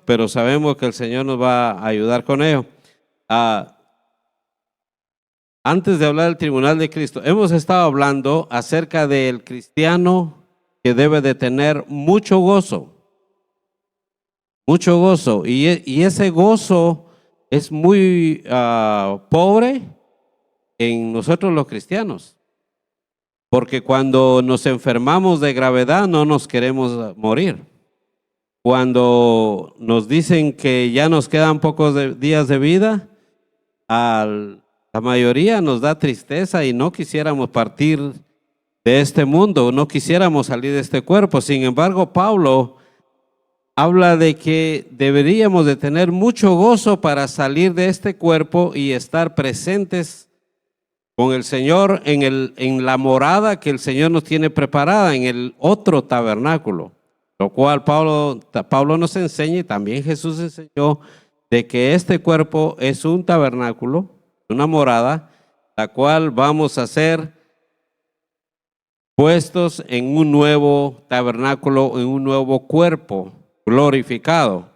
pero sabemos que el Señor nos va a ayudar con ello. Antes de hablar del tribunal de Cristo, hemos estado hablando acerca del cristiano que debe de tener mucho gozo, y ese gozo es muy pobre en nosotros los cristianos, porque cuando nos enfermamos de gravedad no nos queremos morir. Cuando nos dicen que ya nos quedan pocos días de vida, la mayoría nos da tristeza y no quisiéramos partir de este mundo, no quisiéramos salir de este cuerpo. Sin embargo, Pablo habla de que deberíamos de tener mucho gozo para salir de este cuerpo y estar presentes con el Señor en la morada que el Señor nos tiene preparada, en el otro tabernáculo. Lo cual Pablo nos enseña, y también Jesús enseñó, de que este cuerpo es un tabernáculo, una morada, la cual vamos a ser puestos en un nuevo tabernáculo, en un nuevo cuerpo glorificado.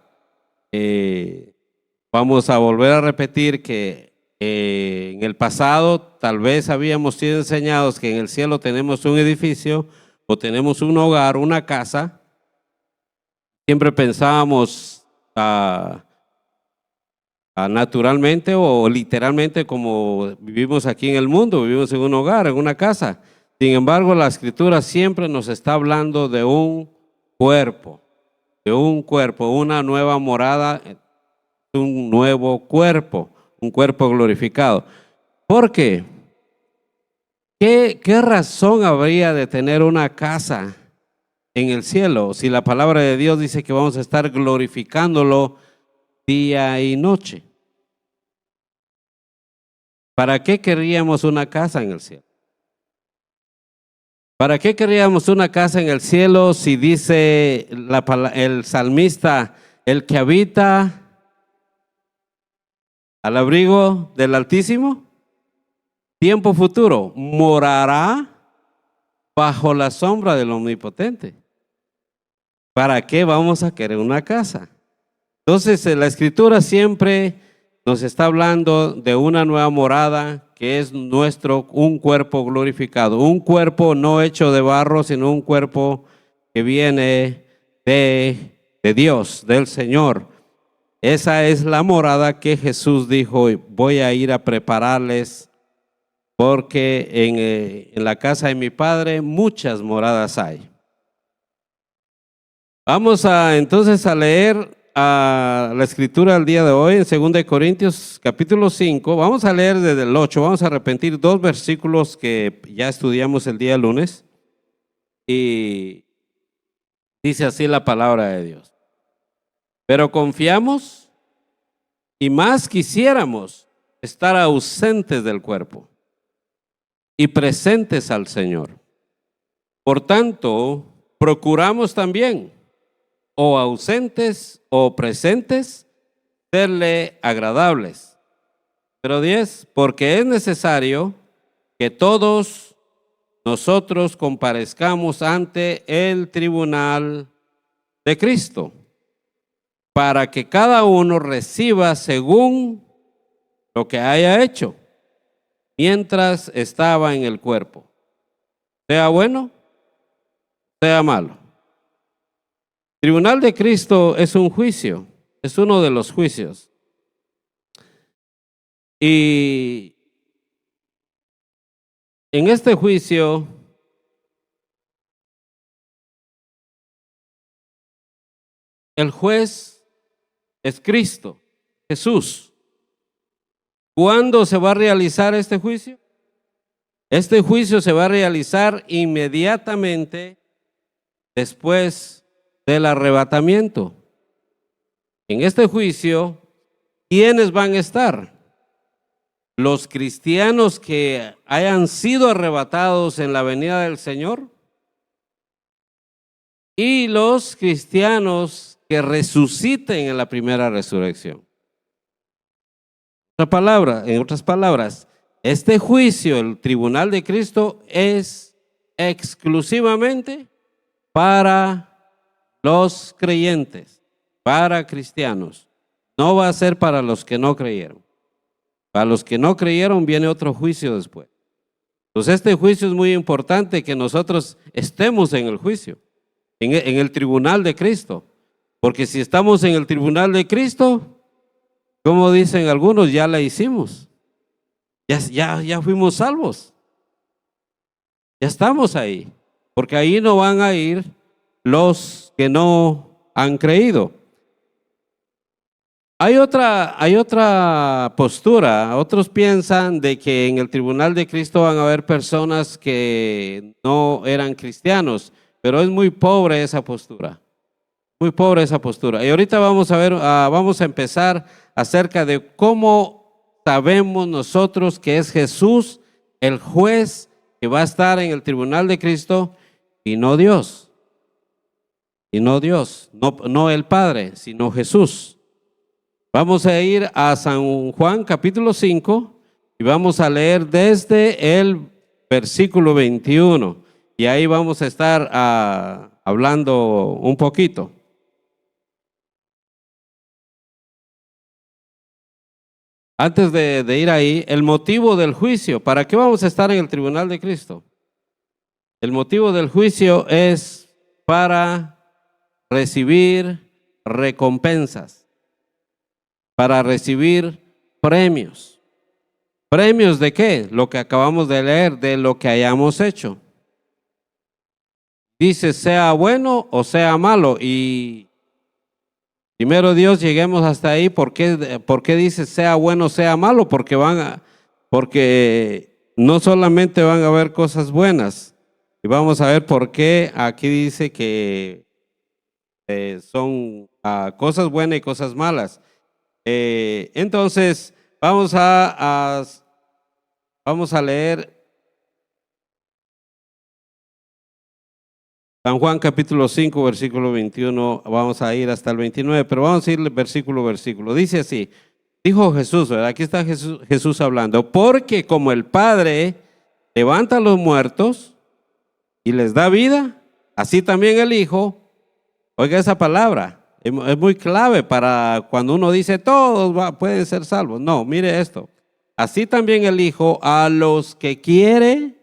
Vamos a volver a repetir que en el pasado tal vez habíamos sido enseñados que en el cielo tenemos un edificio o tenemos un hogar, una casa. Siempre pensábamos naturalmente o literalmente como vivimos aquí en el mundo, vivimos en un hogar, en una casa. Sin embargo, la Escritura siempre nos está hablando de un cuerpo, una nueva morada, un nuevo cuerpo, un cuerpo glorificado. ¿Por qué? ¿Qué razón habría de tener una casa en el cielo si la palabra de Dios dice que vamos a estar glorificándolo día y noche? ¿Para qué querríamos una casa en el cielo? ¿Para qué queríamos una casa en el cielo si dice el salmista, el que habita al abrigo del Altísimo, tiempo futuro, morará bajo la sombra del Omnipotente? ¿Para qué vamos a querer una casa? Entonces, la Escritura siempre nos está hablando de una nueva morada que es un cuerpo glorificado, un cuerpo no hecho de barro, sino un cuerpo que viene de Dios, del Señor. Esa es la morada que Jesús dijo: voy a ir a prepararles, porque en la casa de mi Padre muchas moradas hay. Vamos entonces a leer la Escritura del día de hoy en 2 Corintios capítulo 5. Vamos a leer desde el 8, vamos a repetir 2 versículos que ya estudiamos el día lunes, y dice así la palabra de Dios: pero confiamos y más quisiéramos estar ausentes del cuerpo y presentes al Señor. Por tanto, procuramos también, o ausentes o presentes, serle agradables. Pero 10, porque es necesario que todos nosotros comparezcamos ante el tribunal de Cristo, para que cada uno reciba según lo que haya hecho mientras estaba en el cuerpo, sea bueno, sea malo. Tribunal de Cristo es un juicio, es uno de los juicios. Y en este juicio el juez es Cristo, Jesús. ¿Cuándo se va a realizar este juicio? Este juicio se va a realizar inmediatamente después del arrebatamiento. En este juicio, ¿quiénes van a estar? Los cristianos que hayan sido arrebatados en la venida del Señor, y los cristianos que resuciten en la primera resurrección. En otras palabras, este juicio, el tribunal de Cristo, es exclusivamente para los creyentes, para cristianos. No va a ser para los que no creyeron. Para los que no creyeron viene otro juicio después. Entonces este juicio es muy importante, que nosotros estemos en el juicio, en el tribunal de Cristo. Porque si estamos en el tribunal de Cristo, como dicen algunos, ya la hicimos. Ya fuimos salvos. Ya estamos ahí. Porque ahí no van a ir los que no han creído. Hay otra postura. Otros piensan de que en el tribunal de Cristo van a haber personas que no eran cristianos, pero es muy pobre esa postura. Muy pobre esa postura. Y ahorita vamos a ver, vamos a empezar acerca de cómo sabemos nosotros que es Jesús el juez que va a estar en el tribunal de Cristo y no Dios. Y no Dios, no el Padre, sino Jesús. Vamos a ir a San Juan capítulo 5 y vamos a leer desde el versículo 21. Y ahí vamos a estar hablando un poquito. Antes de ir ahí, el motivo del juicio. ¿Para qué vamos a estar en el tribunal de Cristo? El motivo del juicio es para recibir recompensas, para recibir premios. ¿Premios de qué? Lo que acabamos de leer, de lo que hayamos hecho. Dice, sea bueno o sea malo. Y primero Dios, lleguemos hasta ahí. ¿Por qué dice sea bueno o sea malo? Porque no solamente van a haber cosas buenas. Y vamos a ver por qué aquí dice que son cosas buenas y cosas malas. Entonces, vamos a leer San Juan capítulo 5, versículo 21, vamos a ir hasta el 29, pero vamos a ir versículo a versículo. Dice así, dijo Jesús, ¿verdad? Aquí está Jesús hablando, porque como el Padre levanta a los muertos y les da vida, así también el Hijo, oiga esa palabra, es muy clave para cuando uno dice todos pueden ser salvos. No, mire esto, así también el Hijo a los que quiere,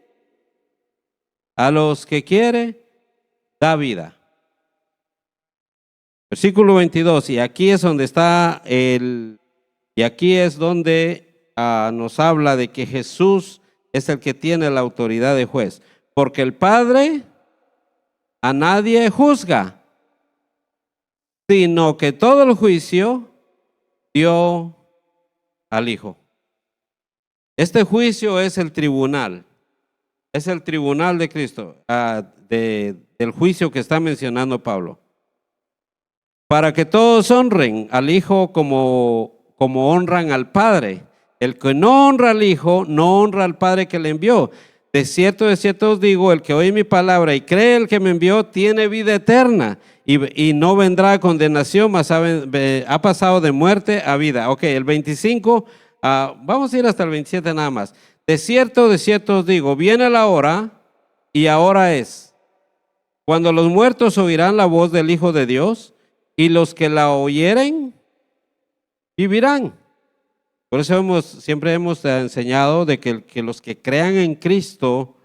da vida. Versículo 22, y aquí es donde está y aquí es donde nos habla de que Jesús es el que tiene la autoridad de juez, porque el Padre a nadie juzga, sino que todo el juicio dio al Hijo. Este juicio es el tribunal de Cristo, del juicio que está mencionando Pablo. Para que todos honren al Hijo como honran al Padre. El que no honra al Hijo, no honra al Padre que le envió. De cierto os digo, el que oye mi palabra y cree el que me envió, tiene vida eterna y no vendrá a condenación, mas ha pasado de muerte a vida. Ok, el 25, vamos a ir hasta el 27 nada más. De cierto os digo, viene la hora y ahora es, cuando los muertos oirán la voz del Hijo de Dios, y los que la oyeren vivirán. Por eso siempre hemos enseñado de que los que crean en Cristo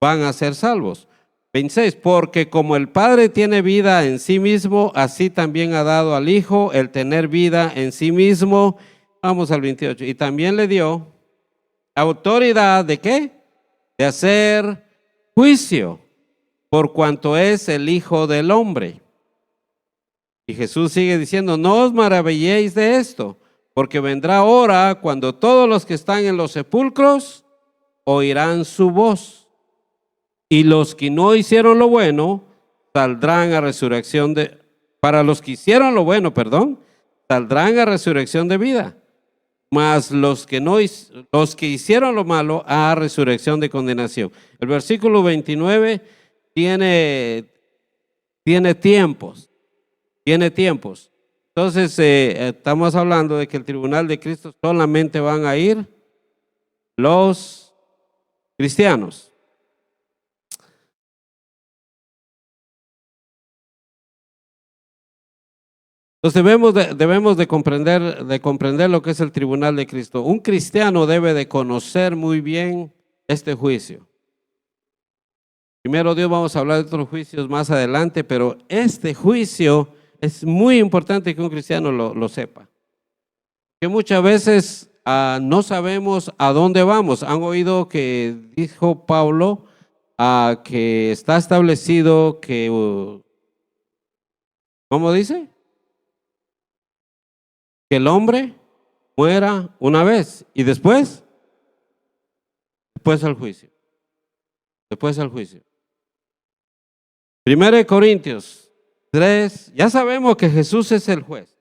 van a ser salvos. 26, porque como el Padre tiene vida en sí mismo, así también ha dado al Hijo el tener vida en sí mismo. Vamos al 28. Y también le dio autoridad ¿de qué? De hacer juicio, por cuanto es el Hijo del Hombre. Y Jesús sigue diciendo, no os maravilléis de esto, porque vendrá hora cuando todos los que están en los sepulcros oirán su voz. Y los que no hicieron lo bueno saldrán a resurrección para los que hicieron lo bueno, saldrán a resurrección de vida. Mas los que hicieron lo malo a resurrección de condenación. El versículo 29 tiene tiempos. Tiene tiempos. Entonces, estamos hablando de que el tribunal de Cristo solamente van a ir los cristianos. Entonces debemos de comprender lo que es el tribunal de Cristo. Un cristiano debe de conocer muy bien este juicio. Primero Dios, vamos a hablar de otros juicios más adelante, pero este juicio es muy importante que un cristiano lo sepa. Que muchas veces no sabemos a dónde vamos. Han oído que dijo Pablo que está establecido que, ¿cómo dice? Que el hombre muera una vez y después al juicio. Después al juicio. 1 Corintios 3, ya sabemos que Jesús es el juez.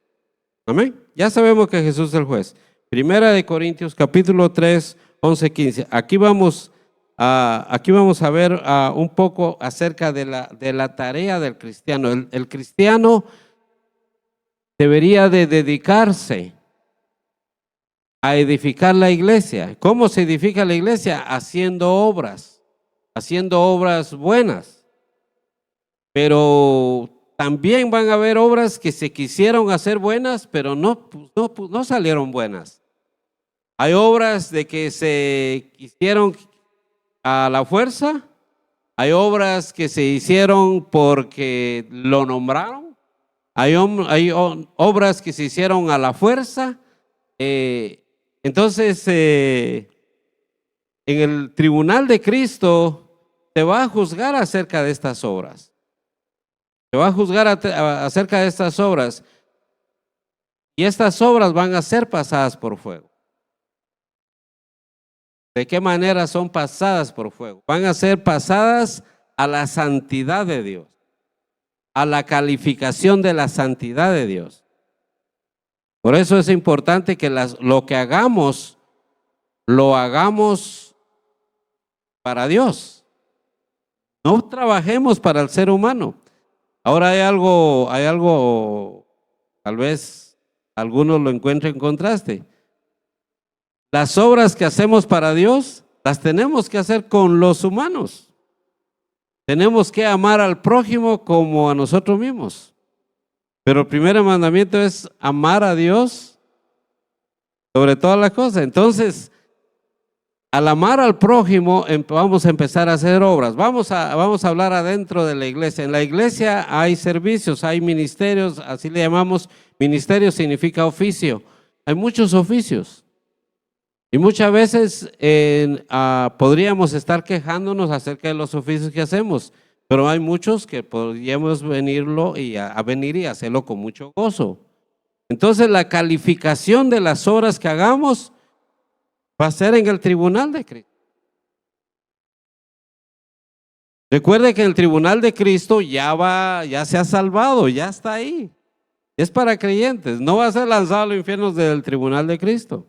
Amén. Ya sabemos que Jesús es el juez. 1 Corintios capítulo 3, 11, 15. Aquí vamos a ver un poco acerca de la tarea del cristiano. El cristiano debería de dedicarse a edificar la iglesia. ¿Cómo se edifica la iglesia? Haciendo obras buenas. Pero también van a haber obras que se quisieron hacer buenas, pero no salieron buenas. Hay obras de que se hicieron a la fuerza, hay obras que se hicieron porque lo nombraron, hay obras que se hicieron a la fuerza. Entonces, en el tribunal de Cristo se va a juzgar acerca de estas obras. Se va a juzgar acerca de estas obras. Y estas obras van a ser pasadas por fuego. ¿De qué manera son pasadas por fuego? Van a ser pasadas a la santidad de Dios, a la calificación de la santidad de Dios. Por eso es importante que lo que hagamos, lo hagamos para Dios. No trabajemos para el ser humano. Ahora hay algo, tal vez algunos lo encuentren en contraste. Las obras que hacemos para Dios, las tenemos que hacer con los humanos. Tenemos que amar al prójimo como a nosotros mismos. Pero el primer mandamiento es amar a Dios sobre todas las cosas. Entonces, al amar al prójimo, vamos a empezar a hacer obras. Vamos a hablar adentro de la iglesia. En la iglesia hay servicios, hay ministerios, así le llamamos. Ministerio significa oficio. Hay muchos oficios. Y muchas veces podríamos estar quejándonos acerca de los oficios que hacemos, pero hay muchos que podríamos venir y hacerlo con mucho gozo. Entonces, la calificación de las obras que hagamos va a ser en el tribunal de Cristo. Recuerde que en el tribunal de Cristo ya se ha salvado, ya está ahí. Es para creyentes, no va a ser lanzado a los infiernos del tribunal de Cristo.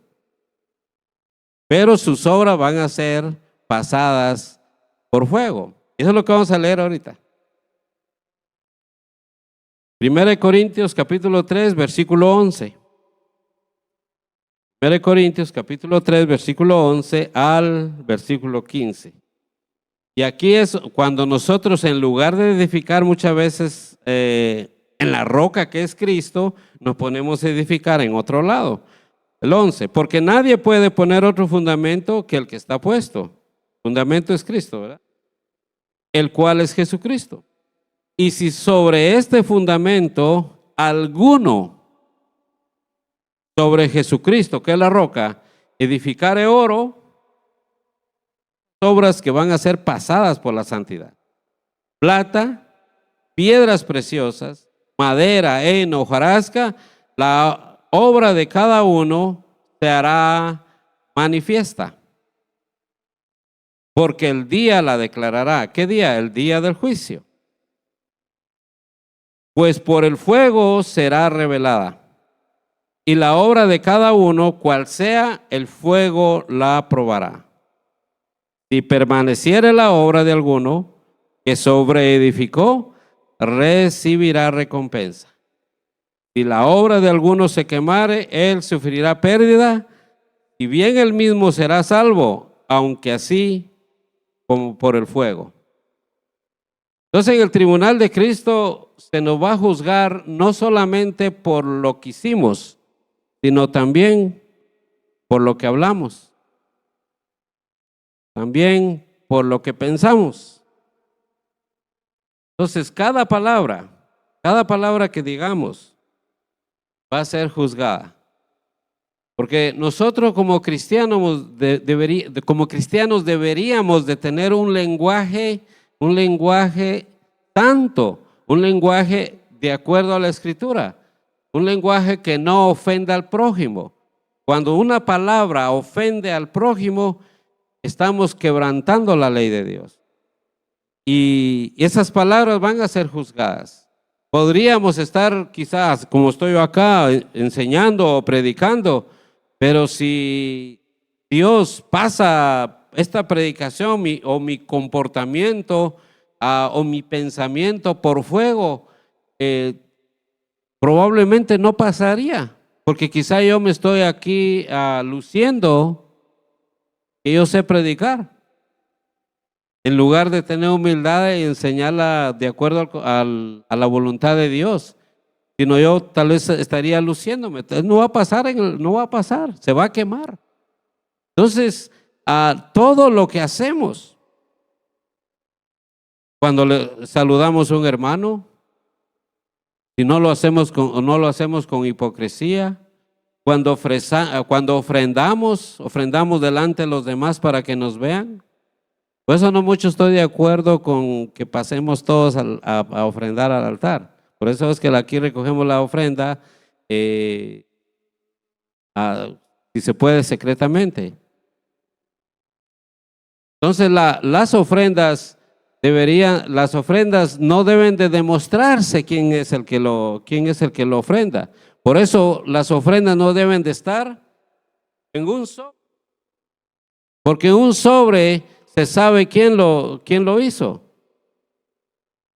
Pero sus obras van a ser pasadas por fuego. Eso es lo que vamos a leer ahorita. 1 Corintios capítulo 3, versículo 11. 1 Corintios capítulo 3, versículo 11 al versículo 15. Y aquí es cuando nosotros, en lugar de edificar muchas veces en la roca que es Cristo, nos ponemos a edificar en otro lado. El 11, porque nadie puede poner otro fundamento que el que está puesto. Fundamento es Cristo, ¿verdad? El cual es Jesucristo. Y si sobre este fundamento alguno, sobre Jesucristo, que es la roca, edificare oro, obras que van a ser pasadas por la santidad. Plata, piedras preciosas, madera, heno, hojarasca, la obra de cada uno se hará manifiesta, porque el día la declarará. ¿Qué día? El día del juicio. Pues por el fuego será revelada, y la obra de cada uno, cual sea, el fuego la probará. Si permaneciere la obra de alguno que sobreedificó, recibirá recompensa. Si la obra de alguno se quemare, él sufrirá pérdida, y bien él mismo será salvo, aunque así como por el fuego. Entonces, en el tribunal de Cristo se nos va a juzgar no solamente por lo que hicimos, sino también por lo que hablamos, también por lo que pensamos. Entonces, cada palabra que digamos va a ser juzgada. Porque nosotros como cristianos, como cristianos deberíamos de tener un lenguaje santo, un lenguaje de acuerdo a la Escritura, un lenguaje que no ofenda al prójimo. Cuando una palabra ofende al prójimo, estamos quebrantando la ley de Dios. Y esas palabras van a ser juzgadas. Podríamos estar quizás, como estoy yo acá, enseñando o predicando, pero si Dios pasa esta predicación o mi comportamiento o mi pensamiento por fuego, probablemente no pasaría, porque quizá yo me estoy aquí luciendo que yo sé predicar, en lugar de tener humildad y enseñarla de acuerdo a la voluntad de Dios. Sino yo tal vez estaría luciéndome. Entonces no va a pasar, no va a pasar, se va a quemar. Entonces, todo lo que hacemos, cuando le saludamos a un hermano, si no lo hacemos no lo hacemos con hipocresía, cuando ofrendamos delante de los demás para que nos vean. Por eso no mucho estoy de acuerdo con que pasemos todos a ofrendar al altar. Por eso es que aquí recogemos la ofrenda, si se puede, secretamente. Entonces las ofrendas no deben de demostrarse quién es el que lo ofrenda. Por eso las ofrendas no deben de estar en un sobre, porque en un sobre se sabe quién lo hizo.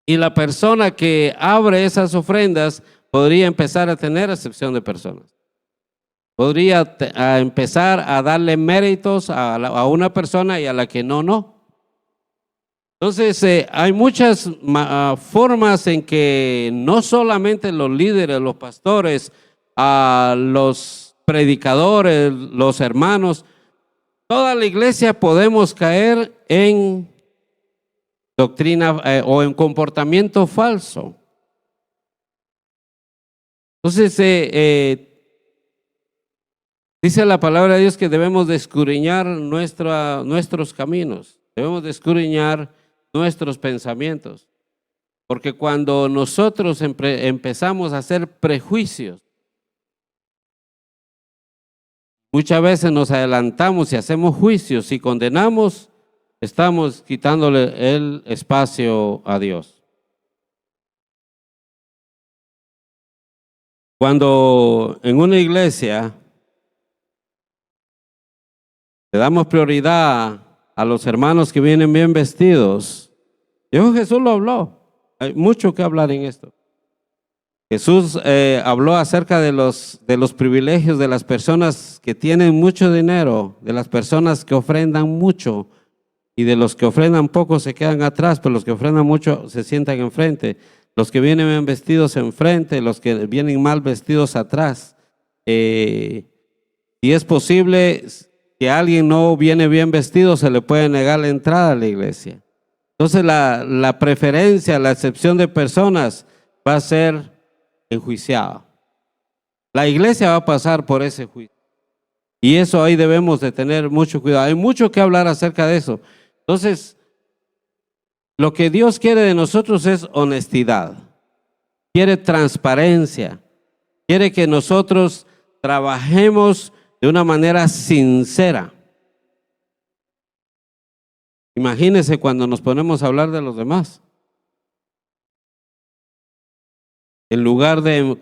Y la persona que abre esas ofrendas podría empezar a tener acepción de personas. Podría empezar a darle méritos a una persona y a la que no. Entonces, hay muchas formas en que no solamente los líderes, los pastores, los predicadores, los hermanos, toda la iglesia podemos caer en doctrina o en comportamiento falso. Entonces, dice la palabra de Dios que debemos de escudriñar nuestros caminos, debemos de escudriñar nuestros pensamientos, porque cuando nosotros empezamos a hacer prejuicios, muchas veces nos adelantamos y hacemos juicios y condenamos, estamos quitándole el espacio a Dios. Cuando en una iglesia le damos prioridad a los hermanos que vienen bien vestidos, Jesús lo habló. Hay mucho que hablar en esto. Jesús habló acerca de los privilegios de las personas que tienen mucho dinero, de las personas que ofrendan mucho, y de los que ofrendan poco se quedan atrás, pero los que ofrendan mucho se sientan enfrente. Los que vienen bien vestidos enfrente, los que vienen mal vestidos atrás. Si es posible, que alguien no viene bien vestido, se le puede negar la entrada a la iglesia. Entonces la preferencia, la excepción de personas va a ser enjuiciada. La iglesia va a pasar por ese juicio. Y eso ahí debemos de tener mucho cuidado. Hay mucho que hablar acerca de eso. Entonces, lo que Dios quiere de nosotros es honestidad. Quiere transparencia. Quiere que nosotros trabajemos de una manera sincera. Imagínense cuando nos ponemos a hablar de los demás. En lugar de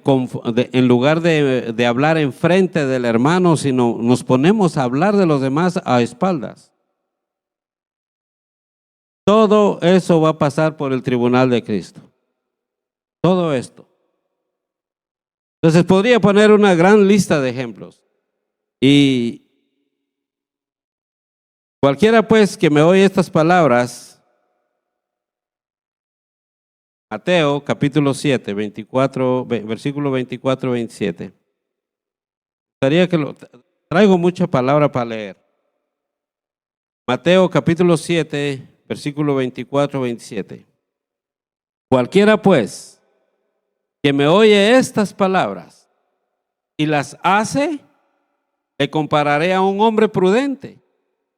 hablar enfrente del hermano, sino nos ponemos a hablar de los demás a espaldas. Todo eso va a pasar por el tribunal de Cristo. Todo esto. Entonces podría poner una gran lista de ejemplos. Y cualquiera pues que me oye estas palabras Mateo capítulo 7, 24, versículo 24-27. Traigo mucha palabra para leer. Mateo capítulo 7, versículo 24-27. Cualquiera pues que me oye estas palabras y las hace, le compararé a un hombre prudente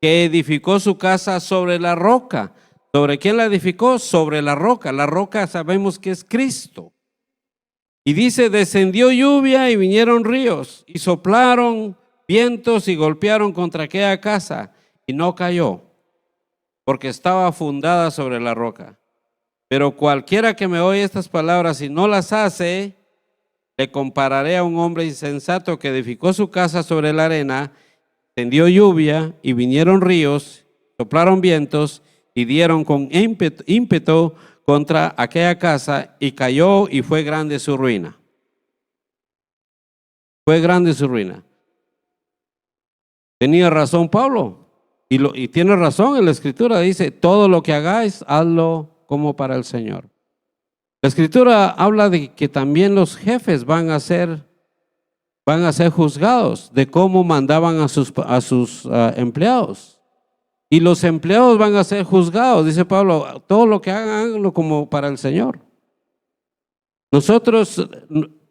que edificó su casa sobre la roca. ¿Sobre quién la edificó? Sobre la roca. La roca sabemos que es Cristo. Y dice, descendió lluvia y vinieron ríos y soplaron vientos y golpearon contra aquella casa y no cayó, porque estaba fundada sobre la roca. Pero cualquiera que me oye estas palabras y no las hace, le compararé a un hombre insensato que edificó su casa sobre la arena, descendió lluvia y vinieron ríos, soplaron vientos y dieron con ímpetu contra aquella casa y cayó y fue grande su ruina. Fue grande su ruina. Tenía razón Pablo y tiene razón en la Escritura. Dice, todo lo que hagáis, hazlo como para el Señor. La Escritura habla de que también los jefes van a ser juzgados de cómo mandaban a sus empleados. Y los empleados van a ser juzgados, dice Pablo, todo lo que hagan, háganlo como para el Señor. Nosotros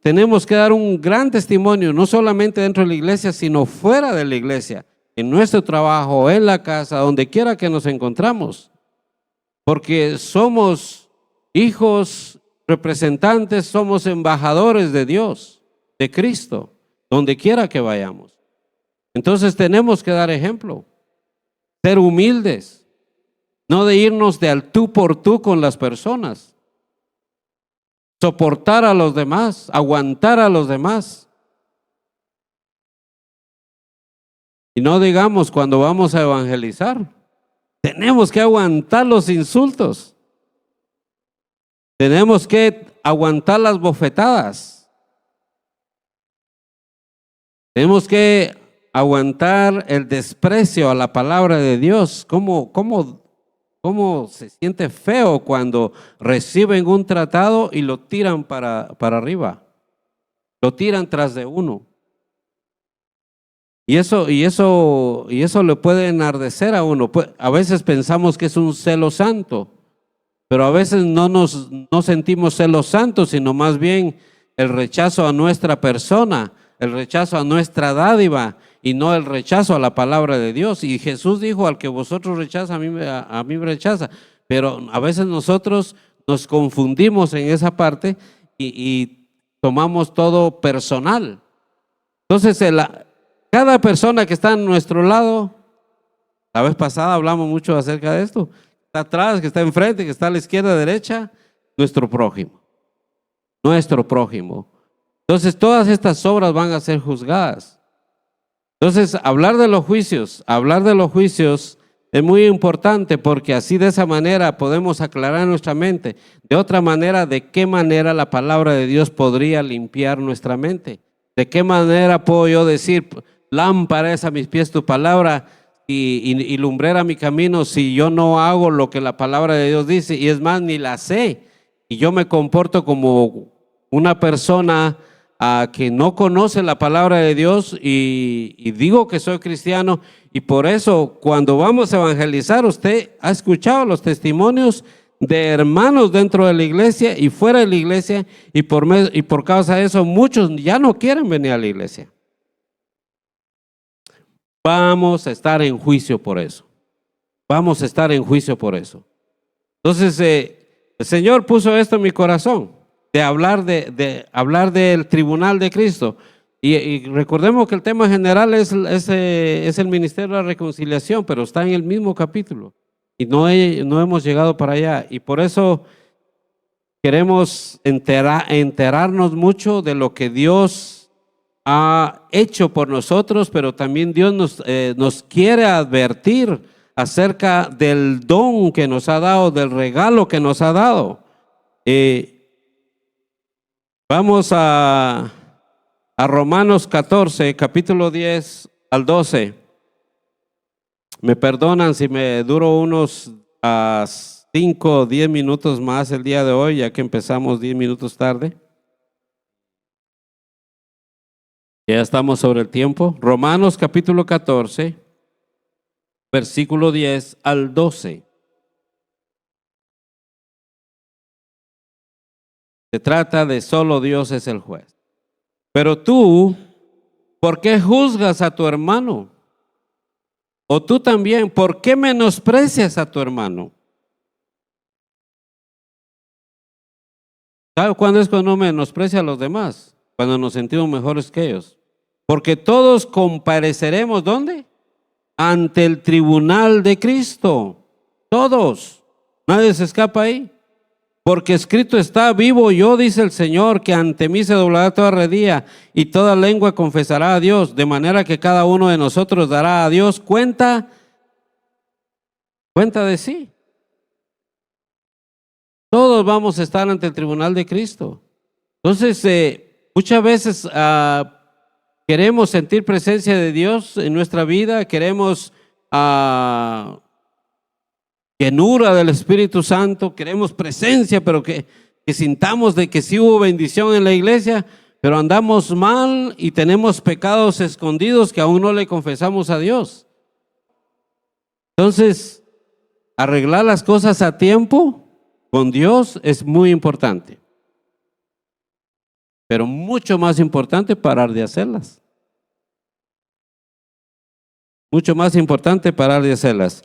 tenemos que dar un gran testimonio, no solamente dentro de la iglesia, sino fuera de la iglesia, en nuestro trabajo, en la casa, donde quiera que nos encontramos. Porque somos hijos, representantes, somos embajadores de Dios, de Cristo, donde quiera que vayamos. Entonces tenemos que dar ejemplo. Ser humildes, no de irnos de al tú por tú con las personas, soportar a los demás, aguantar a los demás. Y no digamos cuando vamos a evangelizar, tenemos que aguantar los insultos, tenemos que aguantar las bofetadas, tenemos que aguantar el desprecio a la palabra de Dios. ¿Cómo se siente feo cuando reciben un tratado y lo tiran para arriba? Lo tiran tras de uno. Y eso le puede enardecer a uno. A veces pensamos que es un celo santo, pero a veces no sentimos celos santos, sino más bien el rechazo a nuestra persona, el rechazo a nuestra dádiva, y no el rechazo a la palabra de Dios. Y Jesús dijo, al que vosotros rechaza, a mí me rechaza. Pero a veces nosotros nos confundimos en esa parte y tomamos todo personal. Entonces, cada persona que está a nuestro lado, la vez pasada hablamos mucho acerca de esto, está atrás, que está enfrente, que está a la izquierda, derecha, nuestro prójimo. Nuestro prójimo. Entonces, todas estas obras van a ser juzgadas. Entonces, hablar de los juicios es muy importante, porque así de esa manera podemos aclarar nuestra mente. De otra manera, ¿de qué manera la palabra de Dios podría limpiar nuestra mente? ¿De qué manera puedo yo decir, lámpara es a mis pies tu palabra y lumbrera mi camino, si yo no hago lo que la palabra de Dios dice? Y es más, ni la sé. Y yo me comporto como una persona que no conoce la palabra de Dios y digo que soy cristiano. Y por eso, cuando vamos a evangelizar, usted ha escuchado los testimonios de hermanos dentro de la iglesia y fuera de la iglesia, y por causa de eso muchos ya no quieren venir a la iglesia. Vamos a estar en juicio por eso. Vamos a estar en juicio por eso. Entonces, el Señor puso esto en mi corazón, de hablar del tribunal de Cristo. Y recordemos que el tema general es el ministerio de la reconciliación, pero está en el mismo capítulo y no hemos llegado para allá. Y por eso queremos enterarnos mucho de lo que Dios ha hecho por nosotros, pero también Dios nos quiere advertir acerca del don que nos ha dado, del regalo que nos ha dado. Vamos a Romanos 14, capítulo 10 al 12. Me perdonan si me duro unos 5 o 10 minutos más el día de hoy, ya que empezamos 10 minutos tarde. Ya estamos sobre el tiempo. Romanos capítulo 14, versículo 10 al 12. Se trata de solo Dios es el juez. Pero tú, ¿por qué juzgas a tu hermano? O tú también, ¿por qué menosprecias a tu hermano? ¿Sabe cuándo es cuando uno menosprecia a los demás? Cuando nos sentimos mejores que ellos. Porque todos compareceremos, ¿dónde? Ante el tribunal de Cristo. Todos. Nadie se escapa ahí. Porque escrito está, vivo yo, dice el Señor, que ante mí se doblará toda rodilla y toda lengua confesará a Dios, de manera que cada uno de nosotros dará a Dios cuenta de sí. Todos vamos a estar ante el tribunal de Cristo. Entonces, muchas veces queremos sentir presencia de Dios en nuestra vida, queremos llenura del Espíritu Santo, queremos presencia, pero que sintamos de que sí hubo bendición en la iglesia, pero andamos mal y tenemos pecados escondidos que aún no le confesamos a Dios. Entonces, arreglar las cosas a tiempo con Dios es muy importante, pero mucho más importante parar de hacerlas. Mucho más importante parar de hacerlas.